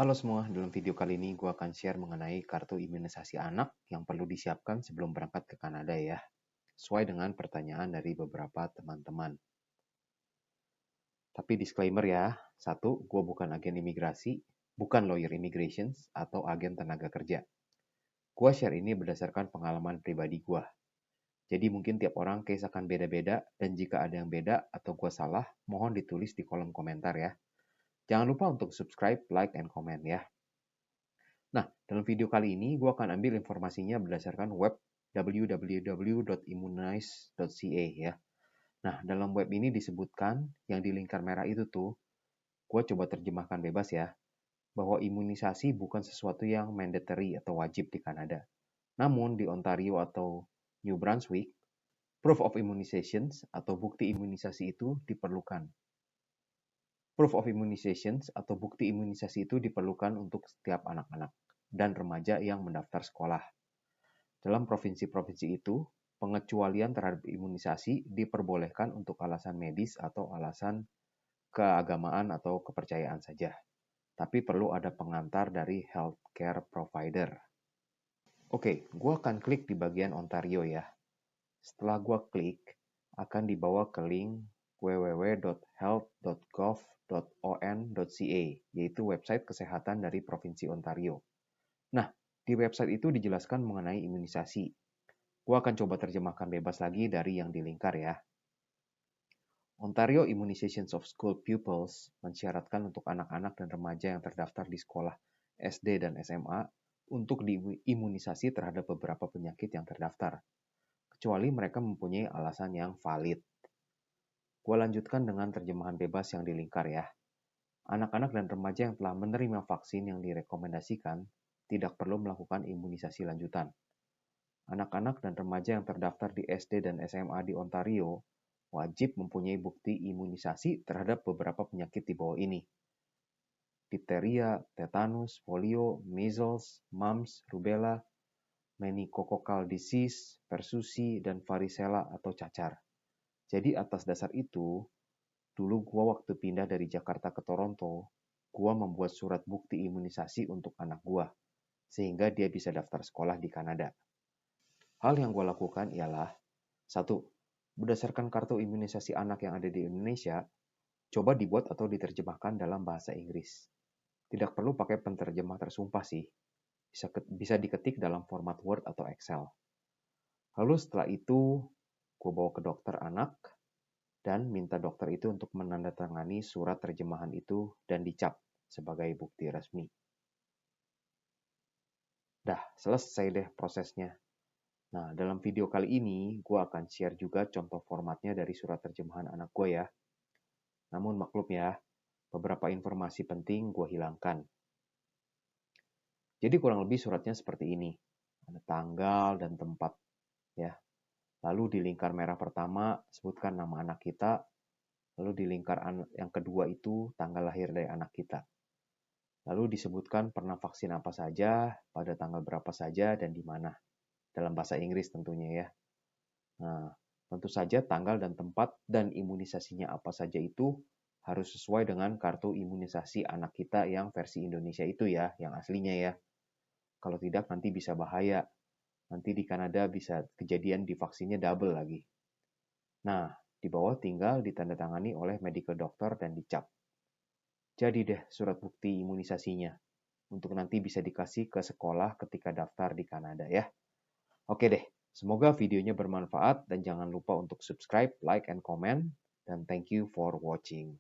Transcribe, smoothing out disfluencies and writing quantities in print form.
Halo semua, dalam video kali ini gue akan share mengenai kartu imunisasi anak yang perlu disiapkan sebelum berangkat ke Kanada ya. Sesuai dengan pertanyaan dari beberapa teman-teman. Tapi disclaimer ya, satu, gue bukan agen imigrasi, bukan lawyer immigration, atau agen tenaga kerja. Gue share ini berdasarkan pengalaman pribadi gue. Jadi mungkin tiap orang case akan beda-beda, dan jika ada yang beda atau gue salah, mohon ditulis di kolom komentar ya. Jangan lupa untuk subscribe, like, and comment ya. Nah, dalam video kali ini gue akan ambil informasinya berdasarkan web www.immunize.ca ya. Nah, dalam web ini disebutkan yang di lingkar merah itu tuh, gue coba terjemahkan bebas ya, bahwa imunisasi bukan sesuatu yang mandatory atau wajib di Kanada. Namun di Ontario atau New Brunswick, proof of immunizations atau bukti imunisasi itu diperlukan. Proof of immunizations atau bukti imunisasi itu diperlukan untuk setiap anak-anak dan remaja yang mendaftar sekolah. Dalam provinsi-provinsi itu, pengecualian terhadap imunisasi diperbolehkan untuk alasan medis atau alasan keagamaan atau kepercayaan saja. Tapi perlu ada pengantar dari healthcare provider. Oke, gue akan klik di bagian Ontario ya. Setelah gue klik, akan dibawa ke link www.health.gov.on.ca, yaitu website kesehatan dari Provinsi Ontario. Nah, di website itu dijelaskan mengenai imunisasi. Gue akan coba terjemahkan bebas lagi dari yang di lingkar ya. Ontario Immunizations of School Pupils mensyaratkan untuk anak-anak dan remaja yang terdaftar di sekolah SD dan SMA untuk diimunisasi terhadap beberapa penyakit yang terdaftar, kecuali mereka mempunyai alasan yang valid. Gue lanjutkan dengan terjemahan bebas yang di lingkar ya. Anak-anak dan remaja yang telah menerima vaksin yang direkomendasikan tidak perlu melakukan imunisasi lanjutan. Anak-anak dan remaja yang terdaftar di SD dan SMA di Ontario wajib mempunyai bukti imunisasi terhadap beberapa penyakit di bawah ini. Diphtheria, tetanus, polio, measles, mumps, rubella, meningococcal disease, persusi, dan varicella atau cacar. Jadi atas dasar itu, dulu gua waktu pindah dari Jakarta ke Toronto, gua membuat surat bukti imunisasi untuk anak gua, sehingga dia bisa daftar sekolah di Kanada. Hal yang gue lakukan ialah, 1. Berdasarkan kartu imunisasi anak yang ada di Indonesia, coba dibuat atau diterjemahkan dalam bahasa Inggris. Tidak perlu pakai penterjemah tersumpah sih. Bisa diketik dalam format Word atau Excel. Lalu setelah itu, gue bawa ke dokter anak, dan minta dokter itu untuk menandatangani surat terjemahan itu dan dicap sebagai bukti resmi. Dah, selesai deh prosesnya. Nah, dalam video kali ini, gue akan share juga contoh formatnya dari surat terjemahan anak gue ya. Namun maklum ya, beberapa informasi penting gue hilangkan. Jadi kurang lebih suratnya seperti ini. Ada tanggal dan tempat ya. Lalu di lingkar merah pertama, sebutkan nama anak kita. Lalu di lingkar yang kedua itu tanggal lahir dari anak kita. Lalu disebutkan pernah vaksin apa saja, pada tanggal berapa saja, dan di mana. Dalam bahasa Inggris tentunya ya. Nah, tentu saja tanggal dan tempat dan imunisasinya apa saja itu harus sesuai dengan kartu imunisasi anak kita yang versi Indonesia itu ya, yang aslinya ya. Kalau tidak nanti bisa bahaya. Nanti di Kanada bisa kejadian di vaksinnya double lagi. Nah, di bawah tinggal ditandatangani oleh medical doctor dan dicap. Jadi deh surat bukti imunisasinya. Untuk nanti bisa dikasih ke sekolah ketika daftar di Kanada ya. Oke deh, semoga videonya bermanfaat dan jangan lupa untuk subscribe, like, and comment. Dan thank you for watching.